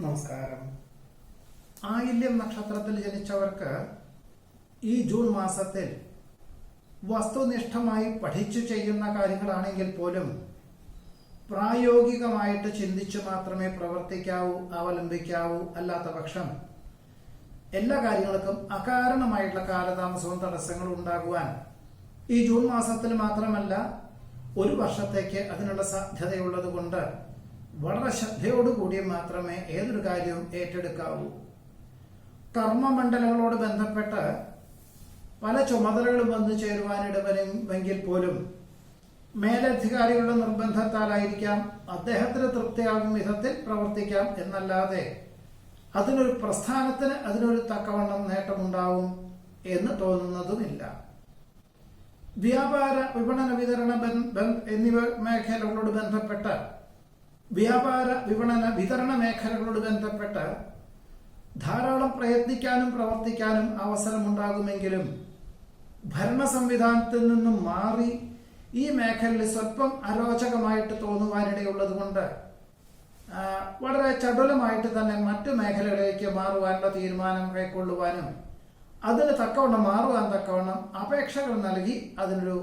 നമസ്കാരം. ആയില്യം നക്ഷത്രത്തിൽ ജനിച്ചവർക്ക് ഈ ജൂൺ മാസത്തിൽ വസ്തുനിഷ്ഠമായി പഠിച്ചു ചെയ്യുന്ന കാര്യങ്ങളാണെങ്കിൽ പോലും പ്രായോഗികമായിട്ട് ചിന്തിച്ചു മാത്രമേ പ്രവർത്തിക്കാവൂ, അവലംബിക്കാവൂ. അല്ലാത്ത പക്ഷം എല്ലാ കാര്യങ്ങൾക്കും അകാരണമായിട്ടുള്ള കാലതാമസവും തടസ്സങ്ങളും ഉണ്ടാകുവാൻ ഈ ജൂൺ മാസത്തിൽ മാത്രമല്ല ഒരു വർഷത്തേക്ക് അതിനുള്ള സാധ്യതയുള്ളത് കൊണ്ട് വളരെ ശ്രദ്ധയോടുകൂടി മാത്രമേ ഏതൊരു കാര്യവും ഏറ്റെടുക്കാവൂ. കർമ്മമണ്ഡലങ്ങളോട് ബന്ധപ്പെട്ട് പല ചുമതലകളും വന്നു ചേരുവാനിടവരുമെങ്കിൽ പോലും മേലധികാരികളുടെ നിർബന്ധത്താലായിരിക്കാം അദ്ദേഹത്തിന് തൃപ്തിയാകും വിധത്തിൽ പ്രവർത്തിക്കാം എന്നല്ലാതെ അതിനൊരു പ്രസ്ഥാനത്തിന് അതിനൊരു തക്കവണ്ണം നേട്ടമുണ്ടാവും എന്ന് തോന്നുന്നതുമില്ല. വ്യാപാര വിപണന വിതരണ എന്നിവ മേഖലകളോട് ബന്ധപ്പെട്ട് വ്യാപാര വിപണന വിതരണ മേഖലകളോട് ബന്ധപ്പെട്ട് ധാരാളം പ്രയത്നിക്കാനും പ്രവർത്തിക്കാനും അവസരമുണ്ടാകുമെങ്കിലും ഭരണ സംവിധാനത്തിൽ നിന്നും മാറി ഈ മേഖലയിൽ സ്വല്പം അരോചകമായിട്ട് തോന്നുവാനിടയുള്ളത് കൊണ്ട് വളരെ ചടുലമായിട്ട് തന്നെ മറ്റു മേഖലകളിലേക്ക് മാറുവാനുള്ള തീരുമാനം കൈക്കൊള്ളുവാനും അതിന് തക്കവണ്ണം മാറുവാൻ തക്കവണ്ണം അപേക്ഷകൾ നൽകി അതിനൊരു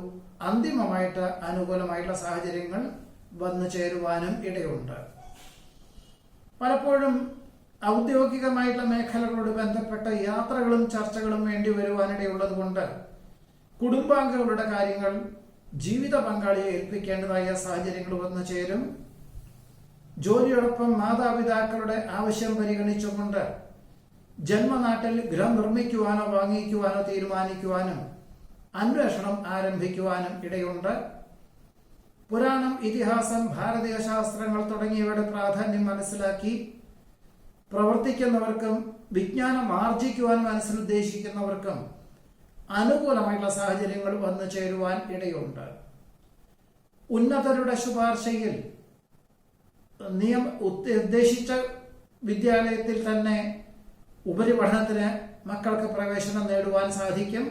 അന്തിമമായിട്ട് അനുകൂലമായിട്ടുള്ള സാഹചര്യങ്ങൾ വന്നു ചേരുവാനും ഇടയുണ്ട്. പലപ്പോഴും ഔദ്യോഗികമായിട്ടുള്ള മേഖലകളോട് ബന്ധപ്പെട്ട യാത്രകളും ചർച്ചകളും വേണ്ടി വരുവാനിടയുള്ളത് കൊണ്ട് കുടുംബാംഗങ്ങളുടെ കാര്യങ്ങൾ ജീവിത പങ്കാളിയെ ഏൽപ്പിക്കേണ്ടതായ സാഹചര്യങ്ങൾ വന്നു ചേരും. ജോലിയോടൊപ്പം മാതാപിതാക്കളുടെ ആവശ്യം പരിഗണിച്ചുകൊണ്ട് ജന്മനാട്ടിൽ ഗൃഹം നിർമ്മിക്കുവാനോ വാങ്ങിക്കുവാനോ തീരുമാനിക്കുവാനും അന്വേഷണം ആരംഭിക്കുവാനും ഇടയുണ്ട്. പുരാണം, ഇതിഹാസം, ഭാരതീയ ശാസ്ത്രങ്ങൾ തുടങ്ങിയവയുടെ പ്രാധാന്യം മനസ്സിലാക്കി പ്രവർത്തിക്കുന്നവർക്കും വിജ്ഞാനം ആർജിക്കുവാൻ മനസ്സിലുദ്ദേശിക്കുന്നവർക്കും അനുകൂലമായിട്ടുള്ള സാഹചര്യങ്ങൾ വന്നു ചേരുവാൻ ഇടയുണ്ട്. ഉന്നതരുടെ ശുപാർശയിൽ ഉദ്ദേശിച്ച വിദ്യാലയത്തിൽ തന്നെ ഉപരിപഠനത്തിന് മക്കൾക്ക് പ്രവേശനം നേടുവാൻ സാധിക്കും.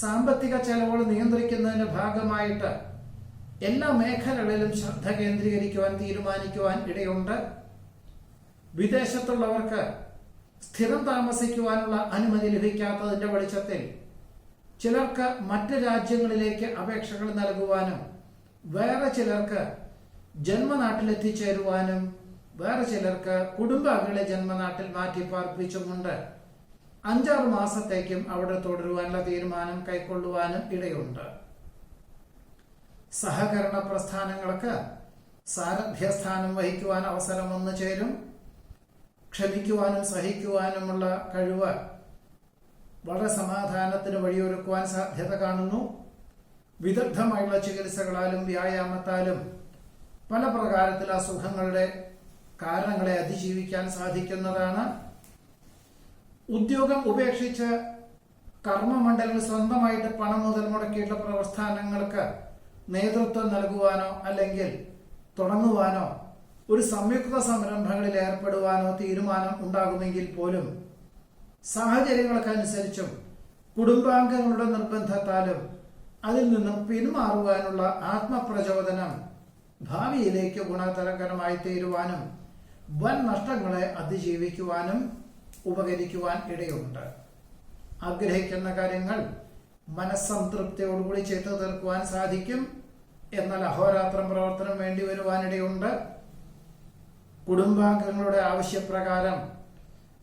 സാമ്പത്തിക ചെലവുകൾ നിയന്ത്രിക്കുന്നതിന്റെ ഭാഗമായിട്ട് എല്ലാ മേഖലകളിലും ശ്രദ്ധ കേന്ദ്രീകരിക്കുവാൻ തീരുമാനിക്കുവാൻ ഇടയുണ്ട്. വിദേശത്തുള്ളവർക്ക് സ്ഥിരം താമസിക്കുവാനുള്ള അനുമതി ലഭിക്കാത്തതിന്റെ വെളിച്ചത്തിൽ ചിലർക്ക് മറ്റ് രാജ്യങ്ങളിലേക്ക് അപേക്ഷകൾ നൽകുവാനും വേറെ ചിലർക്ക് ജന്മനാട്ടിലെത്തിച്ചേരുവാനും വേറെ ചിലർക്ക് കുടുംബാംഗങ്ങളെ ജന്മനാട്ടിൽ മാറ്റി പാർപ്പിച്ചുകൊണ്ട് 5-6 മാസത്തേക്കും അവിടെ തുടരുവാനുള്ള തീരുമാനം കൈക്കൊള്ളുവാനും ഇടയുണ്ട്. സഹകരണ പ്രസ്ഥാനങ്ങൾക്ക് സാരഥ്യസ്ഥാനം വഹിക്കുവാൻ അവസരം വന്നു ചേരും. ക്ഷമിക്കുവാനും സഹിക്കുവാനുമുള്ള കഴിവ് വളരെ സമാധാനത്തിന് വഴിയൊരുക്കുവാൻ സാധ്യത കാണുന്നു. വിദഗ്ധമായുള്ള ചികിത്സകളാലും വ്യായാമത്താലും പല പ്രകാരത്തിൽ അസുഖങ്ങളുടെ കാരണങ്ങളെ അതിജീവിക്കാൻ സാധിക്കുന്നതാണ്. ഉദ്യോഗം ഉപേക്ഷിച്ച് കർമ്മമണ്ഡലങ്ങൾ സ്വന്തമായിട്ട് പണം മുതൽ മുടക്കിയിട്ടുള്ള പ്രസ്ഥാനങ്ങൾക്ക് നേതൃത്വം നൽകുവാനോ അല്ലെങ്കിൽ തുടങ്ങുവാനോ ഒരു സംയുക്ത സംരംഭങ്ങളിൽ ഏർപ്പെടുവാനോ തീരുമാനം ഉണ്ടാകുമെങ്കിൽ പോലും സാഹചര്യങ്ങൾക്കനുസരിച്ചും കുടുംബാംഗങ്ങളുടെ നിർബന്ധത്താലും അതിൽ നിന്നും പിന്മാറുവാനുള്ള ആത്മപ്രചോദനം ഭാവിയിലേക്ക് ഗുണകരമായി തീരുവാനും വൻ നഷ്ടങ്ങളെ അതിജീവിക്കുവാനും ഉപകരിക്കുവാൻ ഇടയുണ്ട്. ആഗ്രഹിക്കുന്ന കാര്യങ്ങൾ മനസ്സംതൃപ്തിയോടുകൂടി ചെയ്തു തീർക്കുവാൻ സാധിക്കും. എന്നാൽ അഹോരാത്രം പ്രവർത്തനം വേണ്ടി വരുവാനിടയുണ്ട്. കുടുംബാംഗങ്ങളുടെ ആവശ്യപ്രകാരം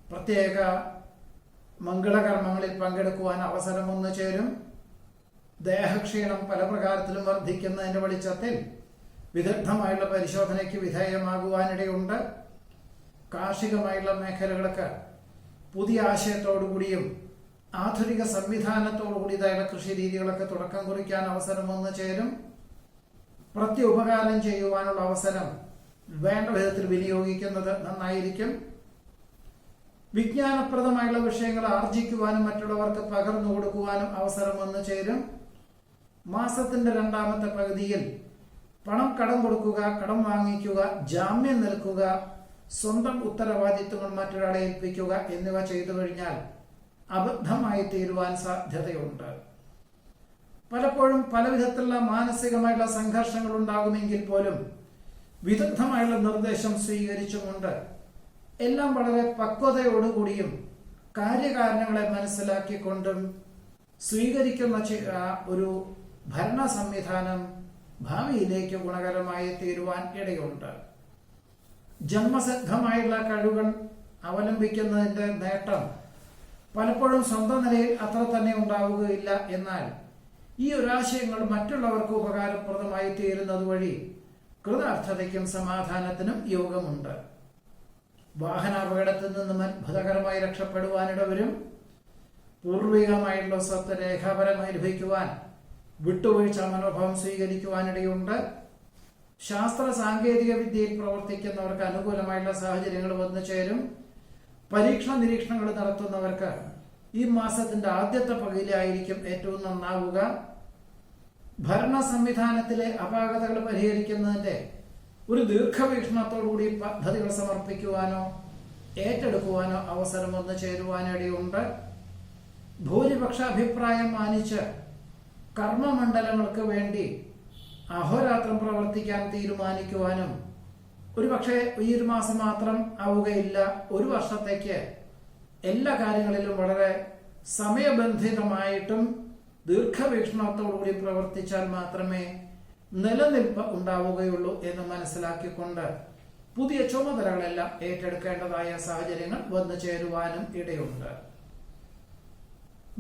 പ്രത്യേക മംഗളകർമ്മങ്ങളിൽ പങ്കെടുക്കുവാൻ അവസരം വന്നു ചേരും. ദേഹക്ഷീണം പല പ്രകാരത്തിലും വർദ്ധിക്കുന്നതിന്റെ വെളിച്ചത്തിൽ വിദഗ്ധമായുള്ള പരിശോധനയ്ക്ക് വിധേയമാകുവാനിടയുണ്ട്. കാർഷികമായുള്ള മേഖലകൾക്ക് പുതിയ ആശയത്തോടുകൂടിയും ആധുനിക സംവിധാനത്തോടുകൂടിയതായുള്ള കൃഷി രീതികളൊക്കെ തുടക്കം കുറിക്കാൻ അവസരം വന്നു ചേരും. പ്രത്യുപകാരം ചെയ്യുവാനുള്ള അവസരം വേണ്ട വിധത്തിൽ വിനിയോഗിക്കുന്നത് നന്നായിരിക്കും. വിജ്ഞാനപ്രദമായുള്ള വിഷയങ്ങൾ ആർജിക്കുവാനും മറ്റുള്ളവർക്ക് പകർന്നു കൊടുക്കുവാനും അവസരം വന്നു ചേരും. മാസത്തിന്റെ 2ാമത്തെ പകുതിയിൽ പണം കടം കൊടുക്കുക, കടം വാങ്ങിക്കുക, ജാമ്യം നിൽക്കുക, സ്വന്തം ഉത്തരവാദിത്വങ്ങൾ മറ്റൊരാളെ ഏൽപ്പിക്കുക എന്നിവ ചെയ്തു കഴിഞ്ഞാൽ അബദ്ധമായി തീരുവാൻ സാധ്യതയുണ്ട്. പലപ്പോഴും പല വിധത്തിലുള്ള മാനസികമായിട്ടുള്ള സംഘർഷങ്ങൾ ഉണ്ടാകുമെങ്കിൽ പോലും വിദഗ്ധമായുള്ള നിർദ്ദേശം സ്വീകരിച്ചുകൊണ്ട് എല്ലാം വളരെ പക്വതയോടുകൂടിയും കാര്യകാരണങ്ങളെ മനസ്സിലാക്കിക്കൊണ്ടും സ്വീകരിക്കുന്ന ഒരു ഭരണ സംവിധാനം ഭാവിയിലേക്ക് ഗുണകരമായി തീരുവാൻ ഇടയുണ്ട്. ജന്മസിദ്ധമായുള്ള കഴിവുകൾ അവലംബിക്കുന്നതിന്റെ നേട്ടം പലപ്പോഴും സ്വന്തം നിലയിൽ അത്ര തന്നെ ഉണ്ടാവുകയില്ല. എന്നാൽ ഈ ഒരാശയങ്ങൾ മറ്റുള്ളവർക്ക് ഉപകാരപ്രദമായി തീരുന്നത് വഴി കൃതാർത്ഥതയ്ക്കും സമാധാനത്തിനും യോഗമുണ്ട്. വാഹനാപകടത്തിൽ നിന്നും അത്ഭുതകരമായി രക്ഷപ്പെടുവാനിടവരും. പൂർവികമായിട്ടുള്ള സ്വത്ത് രേഖാപരമായി ലഭിക്കുവാൻ വിട്ടുവീഴ്ച മനോഭാവം സ്വീകരിക്കുവാനിടയുണ്ട്. ശാസ്ത്ര സാങ്കേതിക വിദ്യയിൽ പ്രവർത്തിക്കുന്നവർക്ക് അനുകൂലമായുള്ള സാഹചര്യങ്ങൾ വന്നു ചേരും. പരീക്ഷണ നിരീക്ഷണങ്ങൾ നടത്തുന്നവർക്ക് ഈ മാസത്തിന്റെ ആദ്യത്തെ പകുതിയിലായിരിക്കും ഏറ്റവും നന്നാവുക. ഭരണ സംവിധാനത്തിലെ അപാകതകൾ പരിഹരിക്കുന്നതിന്റെ ഒരു ദീർഘവീക്ഷണത്തോടുകൂടി പദ്ധതികൾ സമർപ്പിക്കുവാനോ ഏറ്റെടുക്കുവാനോ അവസരം വന്നു ചേരുവാനിടയുണ്ട്. ഭൂരിപക്ഷ അഭിപ്രായം മാനിച്ച് കർമ്മമണ്ഡലങ്ങൾക്ക് വേണ്ടി അഹോരാത്രം പ്രവർത്തിക്കാൻ തീരുമാനിക്കുവാനും ഒരുപക്ഷെ ഈ ഒരു മാസം മാത്രം ആവുകയില്ല, ഒരു വർഷത്തേക്ക് എല്ലാ കാര്യങ്ങളിലും വളരെ സമയബന്ധിതമായിട്ടും ദീർഘവീക്ഷണത്തോടുകൂടി പ്രവർത്തിച്ചാൽ മാത്രമേ നിലനിൽപ്പ് ഉണ്ടാവുകയുള്ളൂ എന്ന് മനസ്സിലാക്കിക്കൊണ്ട് പുതിയ ചുമതലകളെല്ലാം ഏറ്റെടുക്കേണ്ടതായ സാഹചര്യങ്ങൾ വന്നു ചേരുവാനും ഇടയുണ്ട്.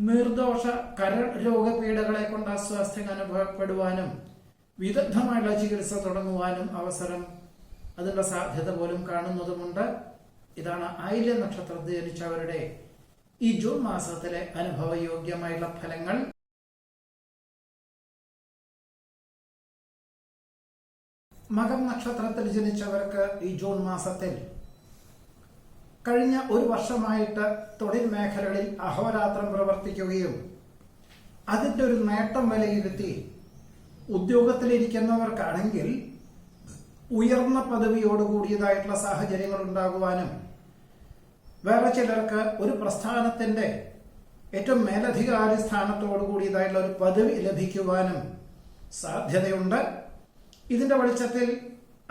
നിർദോഷ കരൾ രോഗപീഠകളെ കൊണ്ട് അസ്വാസ്ഥ്യം അനുഭവപ്പെടുവാനും വിദഗ്ധമായുള്ള ചികിത്സ തുടങ്ങുവാനും അവസരം, അതിനുള്ള സാധ്യത പോലും കാണുന്നതുമുണ്ട്. ഇതാണ് ആയില്യ നക്ഷത്രത്തിൽ ജനിച്ചവരുടെ ഈ ജൂൺ മാസത്തിലെ അനുഭവയോഗ്യമായുള്ള ഫലങ്ങൾ. മകം നക്ഷത്രത്തിൽ ജനിച്ചവർക്ക് ഈ ജൂൺ മാസത്തിൽ കഴിഞ്ഞ ഒരു വർഷമായിട്ട് തൊഴിൽ മേഖലകളിൽ അഹോരാത്രം പ്രവർത്തിക്കുകയും അതിന്റെ ഒരു നേട്ടം വിലയിരുത്തി ഉദ്യോഗത്തിലിരിക്കുന്നവർക്കാണെങ്കിൽ ഉയർന്ന പദവിയോടുകൂടിയതായിട്ടുള്ള സാഹചര്യങ്ങൾ ഉണ്ടാകുവാനും വേറെ ചിലർക്ക് ഒരു പ്രസ്ഥാനത്തിന്റെ ഏറ്റവും മേലധികാരി സ്ഥാനത്തോടു കൂടിയതായിട്ടുള്ള ഒരു പദവി ലഭിക്കുവാനും സാധ്യതയുണ്ട്. ഇതിന്റെ വെളിച്ചത്തിൽ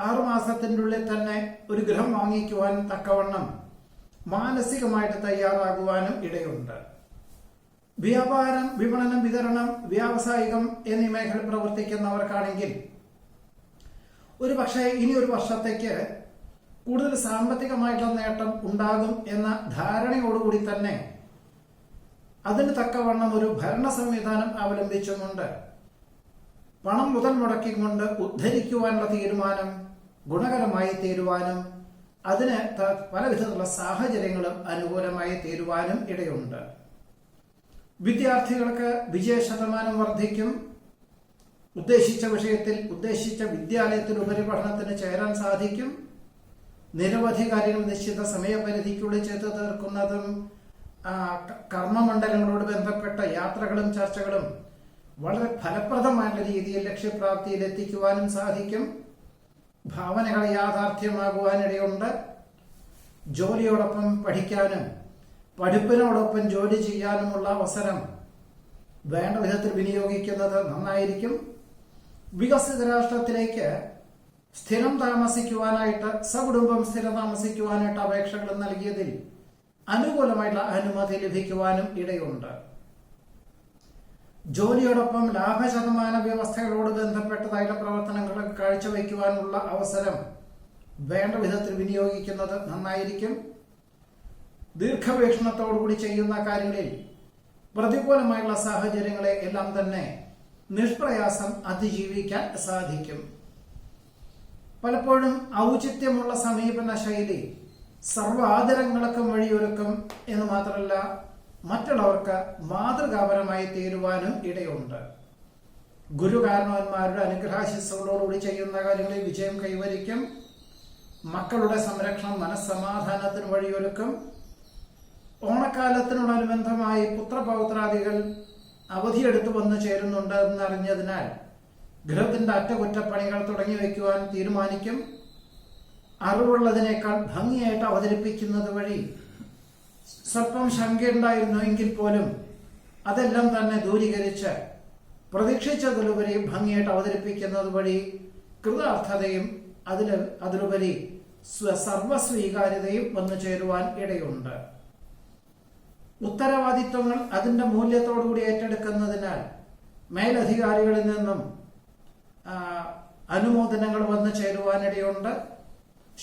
6 മാസത്തിൻ്റെ ഉള്ളിൽ തന്നെ ഒരു ഗൃഹം വാങ്ങിക്കുവാൻ തക്കവണ്ണം മാനസികമായിട്ട് തയ്യാറാകുവാനും ഇടയുണ്ട്. വ്യാപാരം, വിപണനം, വിതരണം, വ്യാവസായികം എന്നീ മേഖല പ്രവർത്തിക്കുന്നവർക്കാണെങ്കിൽ ഒരു പക്ഷേ ഇനി ഒരു വർഷത്തേക്ക് കൂടുതൽ സാമ്പത്തികമായിട്ടുള്ള നേട്ടം ഉണ്ടാകും എന്ന ധാരണയോടുകൂടി തന്നെ അതിന് തക്കവണ്ണം ഒരു ഭരണ സംവിധാനം അവലംബിച്ചുകൊണ്ട് പണം മുതൽ മുടക്കിക്കൊണ്ട് ഉദ്ധരിക്കുവാനുള്ള തീരുമാനം ഗുണകരമായി തീരുവാനും അതിന് പലവിധത്തിലുള്ള സാഹചര്യങ്ങളും അനുകൂലമായി തീരുവാനും ഇടയുണ്ട്. വിദ്യാർത്ഥികൾക്ക് വിജയശതമാനം വർദ്ധിക്കും. ഉദ്ദേശിച്ച വിഷയത്തിൽ ഉദ്ദേശിച്ച വിദ്യാലയത്തിൽ ഉപരിപഠനത്തിന് ചേരാൻ സാധിക്കും. നിരവധി കാര്യങ്ങൾ നിശ്ചിത സമയപരിധിക്കുള്ളിൽ ചെയ്തു തീർക്കുന്നതും കർമ്മമണ്ഡലങ്ങളോട് ബന്ധപ്പെട്ട യാത്രകളും ചർച്ചകളും വളരെ ഫലപ്രദമായ രീതിയിൽ ലക്ഷ്യപ്രാപ്തിയിൽ എത്തിക്കുവാനും സാധിക്കും. ഭാവനകൾ യാഥാർത്ഥ്യമാകുവാനിടയുണ്ട്. ജോലിയോടൊപ്പം പഠിക്കാനും പഠിപ്പിനോടൊപ്പം ജോലി ചെയ്യാനുമുള്ള അവസരം വേണ്ട വിധത്തിൽ വിനിയോഗിക്കുന്നത് നന്നായിരിക്കും. വികസിത രാഷ്ട്രത്തിലേക്ക് സ്ഥിരം താമസിക്കുവാനായിട്ട്, സകുടുംബം സ്ഥിരം താമസിക്കുവാനായിട്ട് അപേക്ഷകൾ നൽകിയതിൽ അനുകൂലമായിട്ടുള്ള അനുമതി ലഭിക്കുവാനും ഇടയുണ്ട്. ജോലിയോടൊപ്പം ലാഭശതമാന വ്യവസ്ഥകളോട് ബന്ധപ്പെട്ടതായിട്ടുള്ള പ്രവർത്തനങ്ങൾ കാഴ്ചവെക്കുവാനുള്ള അവസരം വേണ്ട വിധത്തിൽ വിനിയോഗിക്കുന്നത് നന്നായിരിക്കും. ദീർഘവീക്ഷണത്തോടുകൂടി ചെയ്യുന്ന കാര്യങ്ങളിൽ പ്രതികൂലമായുള്ള സാഹചര്യങ്ങളെ എല്ലാം തന്നെ നിഷ്പ്രയാസം അതിജീവിക്കാൻ സാധിക്കും. പലപ്പോഴും ഔചിത്യമുള്ള സമീപന ശൈലി സർവാദരങ്ങൾക്കും വഴിയൊരുക്കും എന്ന് മാത്രമല്ല മറ്റുള്ളവർക്ക് മാതൃകാപരമായി തീരുവാനും ഇടയുണ്ട്. ഗുരുകാരണവന്മാരുടെ അനുഗ്രഹാശിസ്സുകളോടുകൂടി ചെയ്യുന്ന കാര്യങ്ങളിൽ വിജയം കൈവരിക്കും. മക്കളുടെ സംരക്ഷണം മനസ്സമാധാനത്തിന് വഴിയൊരുക്കും. ഓണക്കാലത്തിനോടനുബന്ധമായി പുത്രപൗത്രാദികൾ അവധിയെടുത്തു വന്നു ചേരുന്നുണ്ട് എന്നറിഞ്ഞതിനാൽ ഗൃഹത്തിന്റെ അറ്റകുറ്റപ്പണികൾ തുടങ്ങി വയ്ക്കുവാൻ തീരുമാനിക്കും. അറിവുള്ളതിനേക്കാൾ ഭംഗിയായിട്ട് അവതരിപ്പിക്കുന്നത് വഴി സ്വല്പം ശങ്കയുണ്ടായിരുന്നു എങ്കിൽ പോലും അതെല്ലാം തന്നെ ദൂരീകരിച്ച് പ്രതീക്ഷിച്ചതിലുപരി ഭംഗിയായിട്ട് അവതരിപ്പിക്കുന്നത് വഴി കൃതാർത്ഥതയും അതിലുപരി സർവസ്വീകാര്യതയും വന്നു ചേരുവാൻ ഇടയുണ്ട്. ഉത്തരവാദിത്വങ്ങൾ അതിന്റെ മൂല്യത്തോടുകൂടി ഏറ്റെടുക്കുന്നതിനാൽ മേലധികാരികളിൽ നിന്നും അനുമോദനങ്ങൾ വന്നു ചേരുവാനിടയുണ്ട്.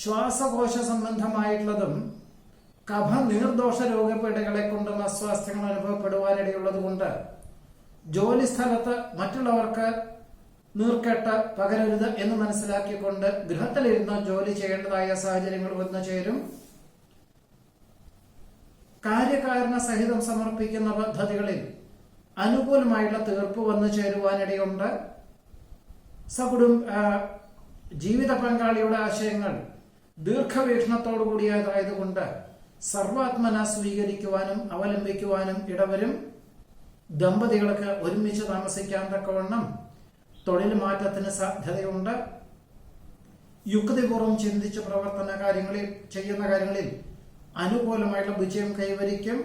ശ്വാസകോശ സംബന്ധമായിട്ടുള്ളതും കഫ നീർദോഷ രോഗപീഠകളെ കൊണ്ടും അസ്വാസ്ഥ്യങ്ങൾ അനുഭവപ്പെടുവാനിടയുള്ളത് കൊണ്ട് ജോലി സ്ഥലത്ത് മറ്റുള്ളവർക്ക് നീർക്കെട്ട് പകരരുത് എന്ന് മനസ്സിലാക്കിക്കൊണ്ട് ഗൃഹത്തിലിരുന്ന് ജോലി ചെയ്യേണ്ടതായ സാഹചര്യങ്ങൾ വന്നു ചേരും. കാര്യകാരണ സഹിതം സമർപ്പിക്കുന്ന പദ്ധതികളിൽ അനുകൂലമായുള്ള തീർപ്പ് വന്നു ചേരുവാനിടയുണ്ട്. ജീവിത പങ്കാളിയുടെ ആശയങ്ങൾ ദീർഘവീക്ഷണത്തോടു കൂടിയതായതുകൊണ്ട് സർവാത്മന സ്വീകരിക്കുവാനും അവലംബിക്കുവാനും ഇടവരും. ദമ്പതികൾക്ക് ഒരുമിച്ച് താമസിക്കാൻ തക്കവണ്ണം തൊഴിൽ മാറ്റത്തിന് സാധ്യതയുണ്ട്. യുക്തിപൂർവ്വം ചിന്തിച്ച് ചെയ്യുന്ന കാര്യങ്ങളിൽ അനുകൂലമായിട്ടുള്ള വിജയം കൈവരിക്കും.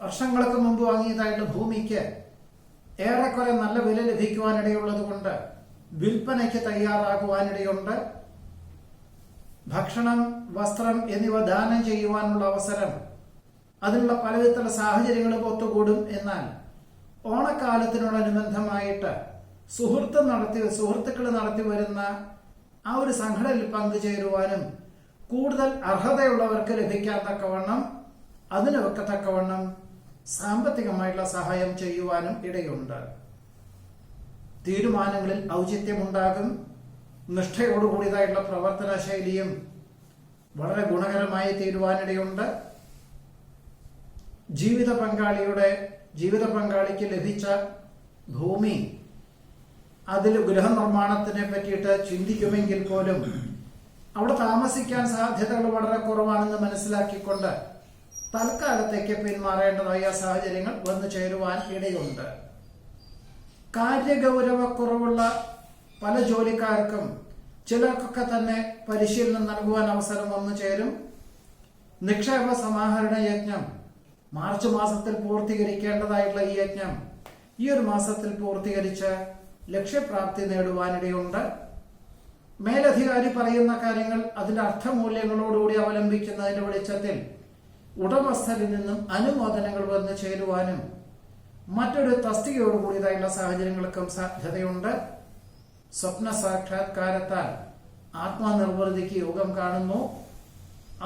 വർഷങ്ങൾക്ക് മുമ്പ് വാങ്ങിയതായിട്ടുള്ള ഭൂമിക്ക് ഏറെക്കുറെ നല്ല വില ലഭിക്കുവാനിടയുള്ളത് കൊണ്ട് വിൽപ്പനയ്ക്ക് തയ്യാറാകുവാനിടയുണ്ട്. ഭക്ഷണം, വസ്ത്രം എന്നിവ ദാനം ചെയ്യുവാനുള്ള അവസരം, അതിനുള്ള പലവിധത്തിലുള്ള സാഹചര്യങ്ങളും ഒത്തുകൂടും. എന്നാൽ ഓണക്കാലത്തിനോടനുബന്ധമായിട്ട് സുഹൃത്തുക്കൾ നടത്തി വരുന്ന ആ ഒരു സംഘടനയിൽ പങ്കുചേരുവാനും കൂടുതൽ അർഹതയുള്ളവർക്ക് ലഭിക്കാൻ തക്കവണ്ണം അതിനൊക്കെ തക്കവണ്ണം സാമ്പത്തികമായിട്ടുള്ള സഹായം ചെയ്യുവാനും ഇടയുണ്ട്. തീരുമാനങ്ങളിൽ ഔചിത്യമുണ്ടാകും. നിഷ്ഠയോടുകൂടിയതായിട്ടുള്ള പ്രവർത്തന ശൈലിയും വളരെ ഗുണകരമായി തീരുവാനിടയുണ്ട്. ജീവിത പങ്കാളിക്ക് ലഭിച്ച ഭൂമി, അതിൽ ഗൃഹനിർമ്മാണത്തിനെ പറ്റിയിട്ട് ചിന്തിക്കുമെങ്കിൽ പോലും അവിടെ താമസിക്കാൻ സാധ്യതകൾ വളരെ കുറവാണെന്ന് മനസ്സിലാക്കിക്കൊണ്ട് തൽക്കാലത്തേക്ക് പിന്മാറേണ്ടതായ സാഹചര്യങ്ങൾ വന്നു ചേരുവാൻ ഇടയുണ്ട്. കാര്യഗൗരവക്കുറവുള്ള പല ജോലിക്കാർക്കും ചിലർക്കൊക്കെ തന്നെ പരിശീലനം നൽകുവാൻ അവസരം വന്നു ചേരും. നിക്ഷേപ സമാഹരണ യജ്ഞം മാർച്ച് മാസത്തിൽ പൂർത്തീകരിക്കേണ്ടതായിട്ടുള്ള ഈ യജ്ഞം ഈ ഒരു മാസത്തിൽ പൂർത്തീകരിച്ച് ലക്ഷ്യപ്രാപ്തി നേടുവാനിടയുണ്ട്. മേലധികാരി പറയുന്ന കാര്യങ്ങൾ അതിന്റെ അർത്ഥമൂല്യങ്ങളോടുകൂടി അവലംബിക്കുന്നതിന്റെ വെളിച്ചത്തിൽ ഉടമസ്ഥരിൽ നിന്നും അനുമോദനങ്ങൾ വന്നു ചേരുവാനും മറ്റൊരു തസ്തികയോടുകൂടിയതായുള്ള സാഹചര്യങ്ങൾക്കും സാധ്യതയുണ്ട്. സ്വപ്ന സാക്ഷാത്കാരത്താൽ ആത്മനിർവൃതിക്ക് യോഗം കാണുന്നു.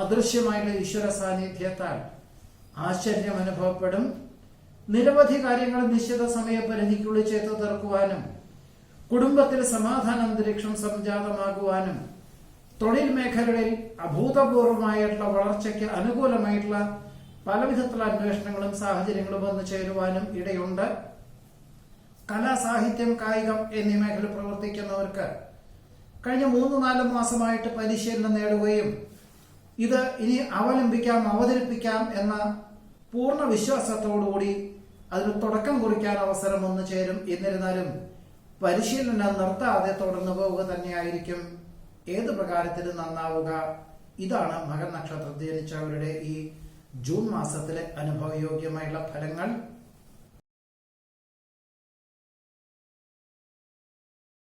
അദൃശ്യമായുള്ള ഈശ്വര സാന്നിധ്യത്താൽ ആശ്ചര്യം അനുഭവപ്പെടും. നിരവധി കാര്യങ്ങൾ നിശ്ചിത സമയപരിധിക്കുള്ളിൽ ചെയ്തു തീർക്കുവാനും കുടുംബത്തിൽ സമാധാന അന്തരീക്ഷം സംജാതമാകുവാനും തൊഴിൽ മേഖലകളിൽ അഭൂതപൂർവമായിട്ടുള്ള വളർച്ചയ്ക്ക് അനുകൂലമായിട്ടുള്ള പലവിധത്തിലുള്ള അന്വേഷണങ്ങളും സാഹചര്യങ്ങളും വന്നു ചേരുവാനും ഇടയുണ്ട്. കലാ, സാഹിത്യം, കായികം എന്നീ മേഖല പ്രവർത്തിക്കുന്നവർക്ക് കഴിഞ്ഞ 3-4 മാസമായിട്ട് പരിശീലനം നേടുകയും ഇത് ഇനി അവതരിപ്പിക്കാം എന്ന പൂർണ്ണ വിശ്വാസത്തോടുകൂടി അതിന് തുടക്കം കുറിക്കാൻ അവസരം വന്നു ചേരും. എന്നിരുന്നാലും പരിശീലനം നിർത്താതെ തുടർന്നു പോവുക തന്നെയായിരിക്കും ഏത് പ്രകാരത്തിലും നന്നാവുക. ഇതാണ് മകൻ നക്ഷത്രത്തിൽ ജനിച്ചവരുടെ ഈ ജൂൺ മാസത്തിലെ അനുഭവയോഗ്യമായുള്ള ഫലങ്ങൾ.